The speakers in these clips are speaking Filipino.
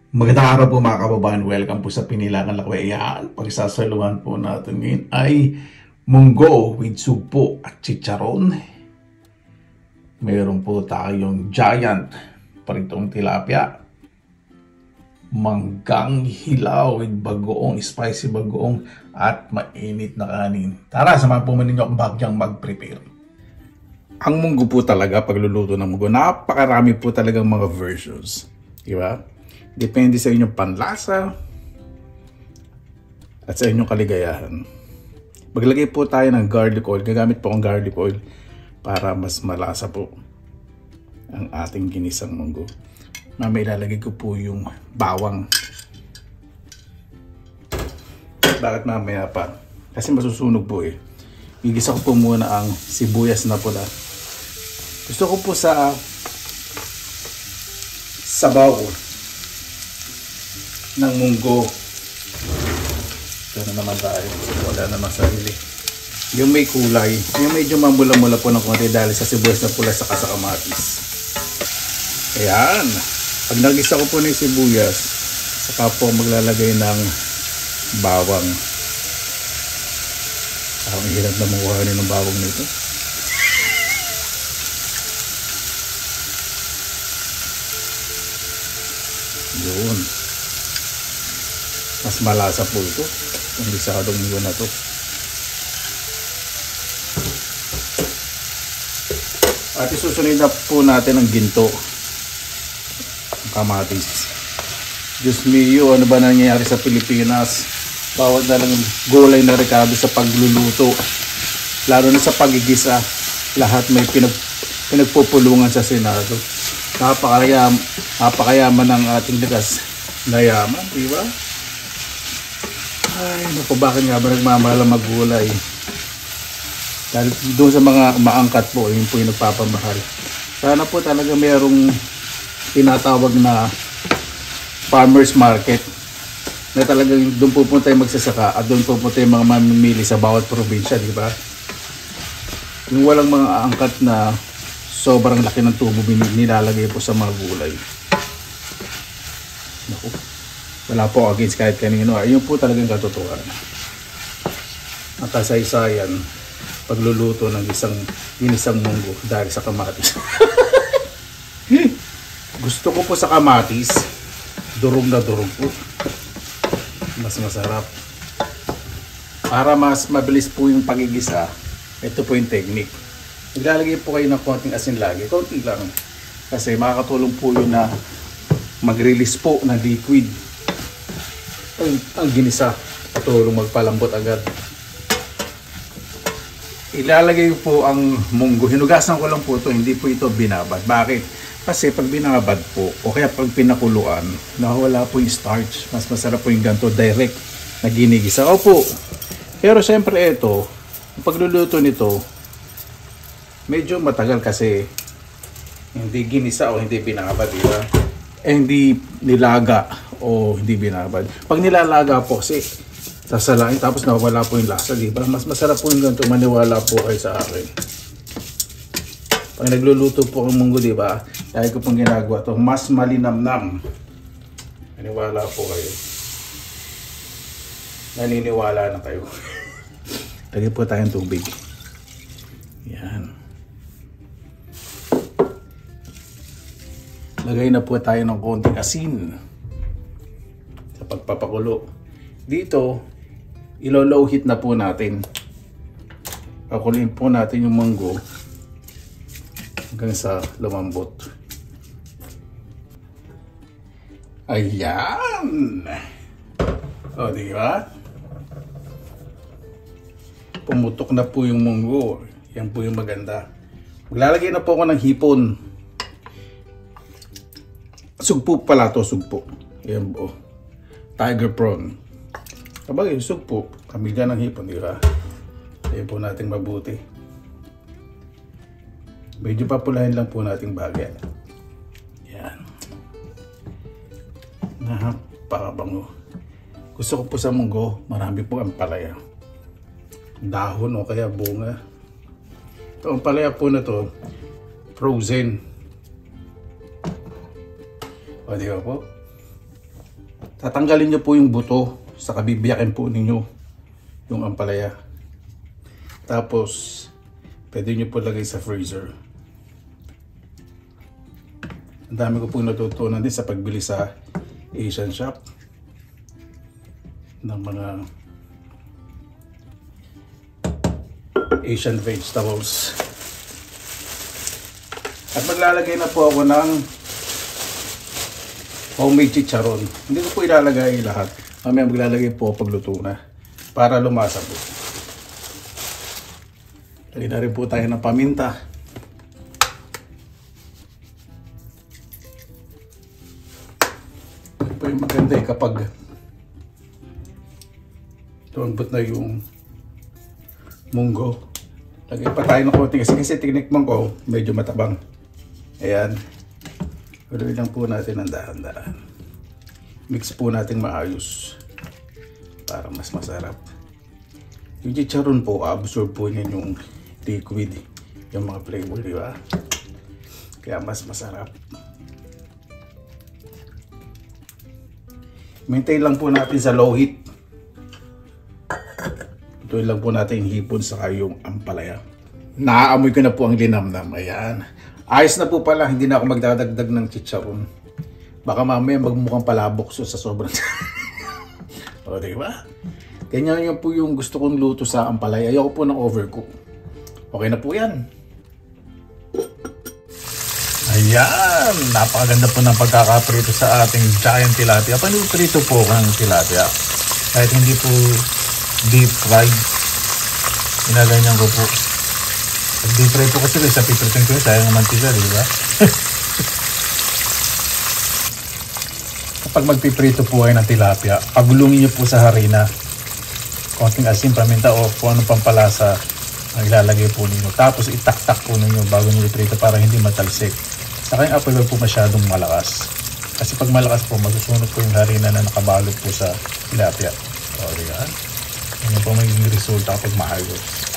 Magandang araw po mga kababayan. Welcome po sa Pinilangan Lakbay. Ayan, pagsasaluhan po natin ngayon ay munggo with sugpo at chicharon. Mayroon po tayong giant pritong tilapia, manggang hilaw with bagoong, spicy bagoong at mainit na kanin. Tara, samahan po ninyo akong bagyang mag-prepare. Ang munggo po talaga, pagluluto ng munggo, napakarami po talagang mga versions. Diba? Depende sa inyong panlasa at sa inyong kaligayahan. Maglagay po tayo ng garlic oil. Gagamit po akong garlic oil para mas malasa po ang ating ginisang munggo. Mamaya ilalagay ko po yung bawang. Bakit mamaya pa? Kasi masusunog po eh. Gigisa ko po muna ang sibuyas na pula. Gusto ko po sa sabaw ng munggo. Ito na naman tayo. Wala naman sarili. Yung may kulay. Yung medyo mamula-mula po ng konti dahil sa sibuyas na pula saka sa kamatis. Ayan. Pag nagisa ko po ng sibuyas, saka po maglalagay ng bawang. Ang hirap na makuhanin ng bawang nito. Yun. Mas malasa po ito. Kung bisadong munggo na to. At isusunod na po natin ang ginto. Ang kamatis. Diyos mio, ano ba nangyayari sa Pilipinas? Bawat na lang gulay na rekado sa pagluluto. Lalo na sa pagigisa. Lahat may pinagpupulungan sa Senado. Napakayaman ng ating likas na yaman, di ba? Ay, naku, bakit nga ba nagmamahal ang maggulay? Dahil doon sa mga maangkat po, yun po yung nagpapamahal. Sana po talaga mayroong tinatawag na farmers market na talagang doon pupunta yung magsasaka at doon pupunta yung mga mamimili sa bawat probinsya, di ba? Yung walang mga angkat na sobrang laki ng tubo nilalagay po sa mga gulay. Naku, wala po against kahit kanino. Ayun po talagang katotohanan. Ang kasaysayan pagluluto ng inisang munggo dahil sa kamatis. Gusto ko po sa kamatis, durog na durog po. Mas masarap. Para mas mabilis po yung pagigisa, ito po yung technique. Naglalagay po kayo ng konting asin lagi. Konti lang. Kasi makakatulong po yun na mag-release po ng liquid. Ang ginisa. Patulong magpalambot agad. Ilalagay po ang munggo. Hinugasan ko lang po ito. Hindi po ito binabad. Bakit? Kasi pag binabad po, o kaya pag pinakuluan, nawala po yung starch. Mas masarap po yung ganito. Direct na ginigisa. Opo. Pero syempre ito, pagluluto nito, medyo matagal kasi hindi ginisa o hindi binabad, di ba? Hindi nilaga o hindi binabad. Pag nilalaga po kasi sasalain tapos nawala po yung lasa, di ba? Mas masarap po yung ganito, maniwala po kayo sa akin. Pag nagluluto po ang munggo, di ba? Dahil ko pong ginagawa to, mas malinamnam. Maniwala po kayo. Naniniwala na kayo. Lagyan po tayong tubig. Yan. Lagay na po tayo ng konting asin sa pagpapakulo. Dito, ilo-low heat na po natin. Pakuloyin po natin yung munggo hanggang sa lumambot. Ayan! O, di ba? Pumutok na po yung munggo. Yan po yung maganda. Maglalagay na po ako ng hipon. Sugpo pala to, sugpo. Ayan po. Tiger prawn. Sabagay, sugpo. Kami dyan ng hipon, di ba? Ayan po natin mabuti. Medyo papulahin lang po nating bagay. Yan. Napakabango. Gusto ko po sa munggo, marami po ang palaya. Dahon o kaya bunga. Ito ang palaya po na to, frozen. O, di ba po? Tatanggalin nyo po yung buto, saka bibiyakin po ninyo yung ampalaya. Tapos, pwede nyo po lagay sa freezer. Ang dami ko po natutunan din sa pagbili sa Asian shop ng mga Asian vegetables. At maglalagay na po ako ng homemade chicharon. Hindi ko po ilalagay lahat. Mamaya maglalagay po pagluto na para lumasa po. Lagyan na rin po tayo ng paminta. Ito po yung maganda kapag lumambot na yung munggo. Lagyan pa tayo ng konti kasi tinikman ko medyo matabang. Ayan. Gawin lang po natin ng dahan-dahan. Mix po natin maayos para mas masarap. Yung chicharon po, absorb po niya yung liquid, yung mga flavor, di ba? Kaya mas masarap. Maintain lang po natin sa low heat. Ito lang po natin yung hipon sa yung ampalaya. Naaamoy ko na po ang linamnam. Ayan. Ayos na po pala, hindi na ako magdadagdag ng chicharon. Baka mamaya magmukhang palabok sa sobrang. O, diba? Ganyan yun po yung gusto kong luto sa ampalaya. Ayoko po ng overcook. Okay na po yan. Ayan! Napakaganda po ng pagkakaprito sa ating giant tilapia. Panuprito po ng tilapia. Kahit hindi po deep fried. Inaganyan ko po. Pag deep fry po kasi sa pipritin ko yun, sayang ang mantika, di ba? Kapag magpiprito po kayo ng tilapia, pagulungin nyo po sa harina. Konting asin, paminta o kung anong pampalasa ang ilalagay po ninyo. Tapos itaktak po ninyo bago nyo iprito para hindi matalsik. Saka yung apoy po masyadong malakas. Kasi pag malakas po, masusunod po yung harina na nakabalot po sa tilapia. O, di ba? Yan po magiging resulta kapag maayos.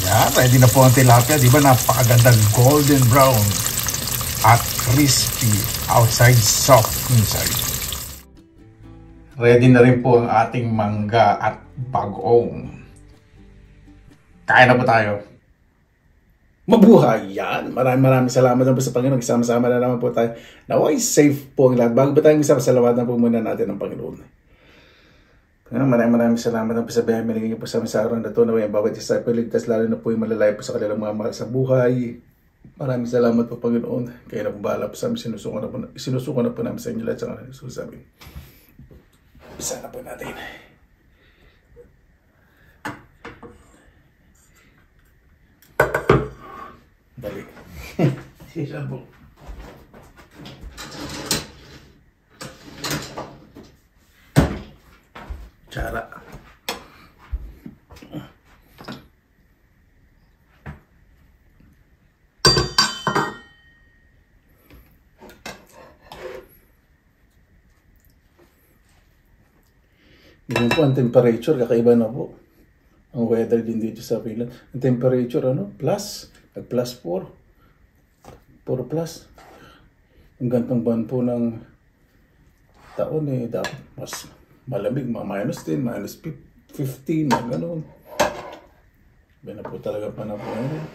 Yan, ready na po ang tilapia. Di ba napakagandang golden brown at crispy outside, soft inside. Ready na rin po ang ating mangga at bagoong. Kain na po tayo. Mabuhay yan! Maraming salamat na po sa Panginoon. Isama-sama na naman po tayo. Naway safe po ang lahat. Bago ba tayong isama-salawatan po muna natin ng Panginoon. Maraming salamat na po sa biyaya minigay niyo po sa amin sa araw na ito. Naway ang bawat isa po ligtas, lalo na po yung malalayo po sa kanilang mga mahal sa buhay. Maraming salamat po Panginoon. Kaya na po bahala po sa amin. Sinusuko na po namin sa inyo lahat sa kanila sa amin. Bisa na po natin. Dali. Sisa po. Cara. Ganyan po ang temperature, kakaiba na po. Ang weather din dito sa Finland. Ang temperature, plus. Nag-plus 4. Puro plus. Ang gantong buwan po ng taon dapat mas malamig, minus 10, minus 15, gano'n. Iba na po talaga panahon ngayon.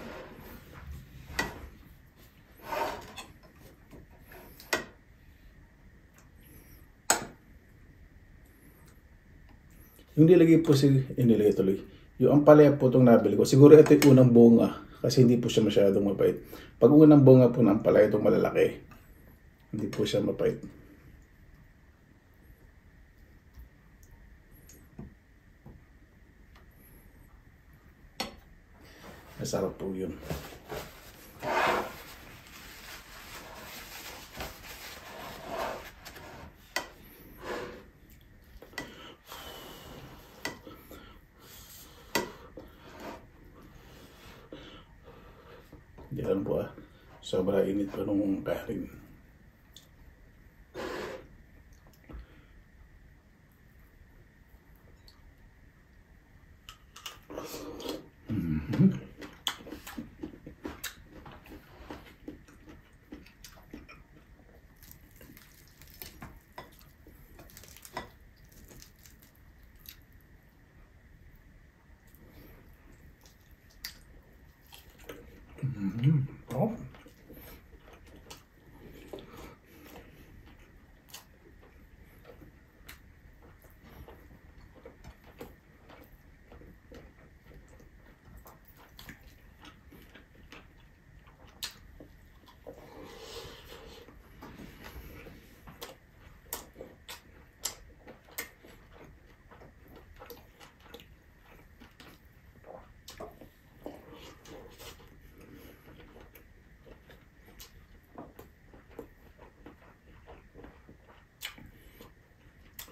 Yung nilagay po inilagay tuloy. Yung ampalaya po itong nabili ko. Siguro ito yung unang bunga kasi hindi po siya masyadong mapait. Pag unang bunga po ng ampalaya itong malalaki, hindi po siya mapait. Masarap po yun. Diyan po sobra init pa nung karin.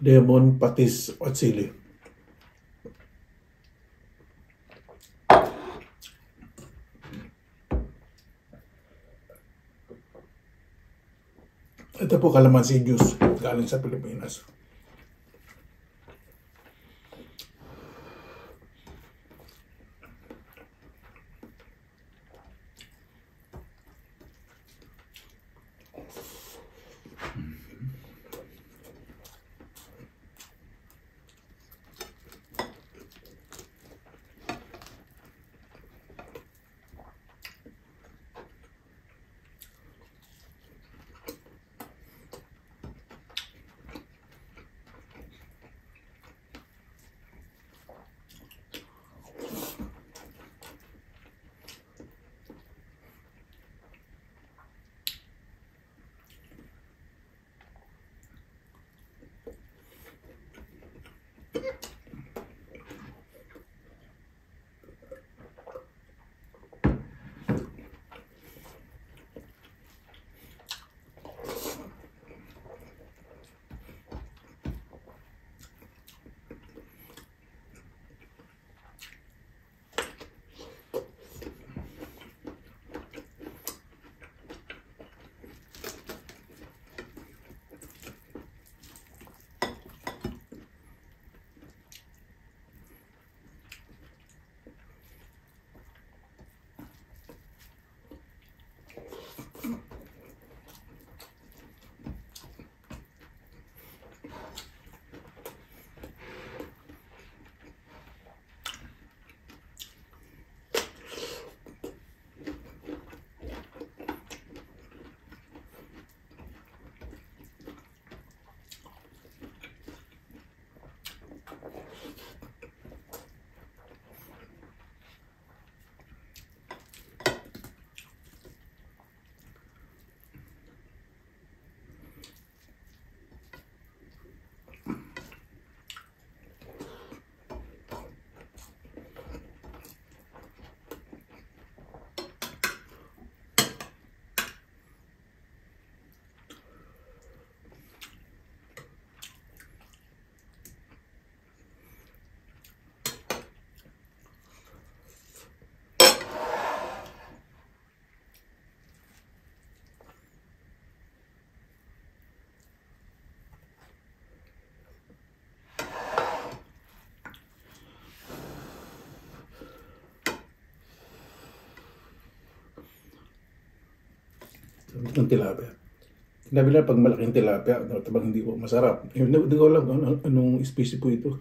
lemon, patis, at sili. Ito po calamansi juice galing sa Pilipinas. Ng tilapia. Sinabi na pag malaking tilapia, tabang hindi po masarap. Hindi ko alam anong species po ito.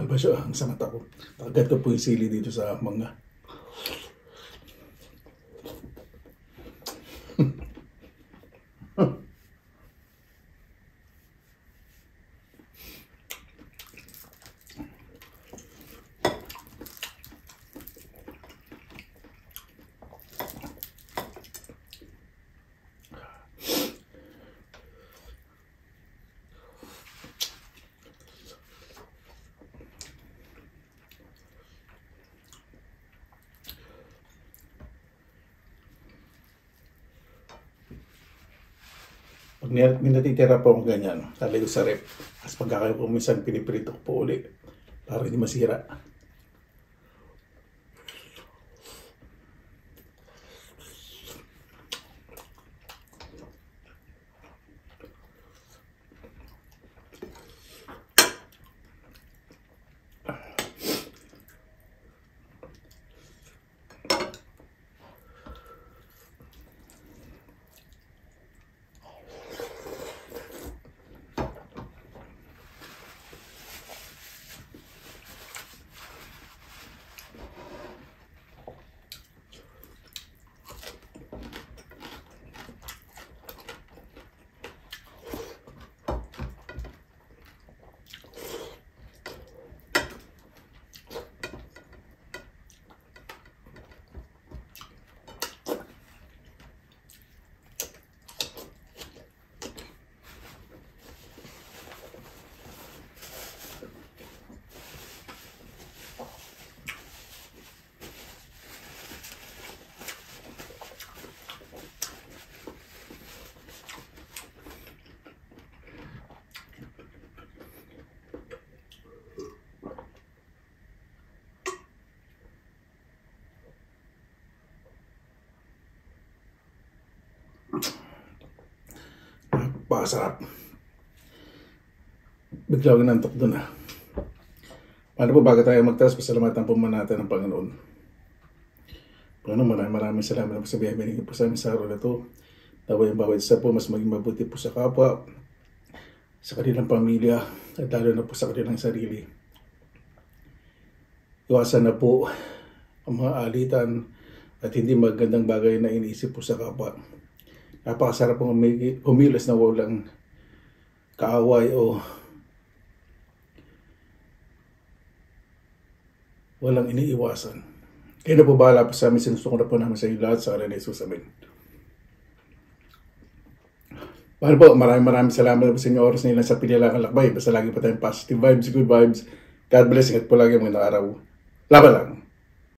Mahal ba siya sa mata ko? Nakagat ko po yung sili dito sa manga. Pag may natitira po akong ganyan, talay ko sa rep. Tapos pagkakayo po minsan piniprito ko po ulit para hindi masira. Napakasarap. Bigla ko nantok doon ah. Paano po bago tayo magtaas, pasalamatan po muna natin ng Panginoon. Panginoon, maraming salamat po sa biyaya po sa amin sa araw na ito. Naway ang bawat isa po mas maging mabuti po sa kapwa, sa kanilang pamilya, at lalo na po sa kanilang sarili. Iwasan na po ang mga alitan at hindi magandang bagay na iniisip po sa kapwa. Napakasarap pong humilos na walang kaaway o walang iniiwasan. Kaya na po bahala po sa amin, sinusto ko na po namin sa inyo lahat sa araw na Jesus. Amen. Mahal po, maraming salamat po sa inyo oras na ilan sa pinilang lakbay. Basta lagi pa tayong positive vibes, good vibes. God bless, ingat po lagi mga araw. Laban lang.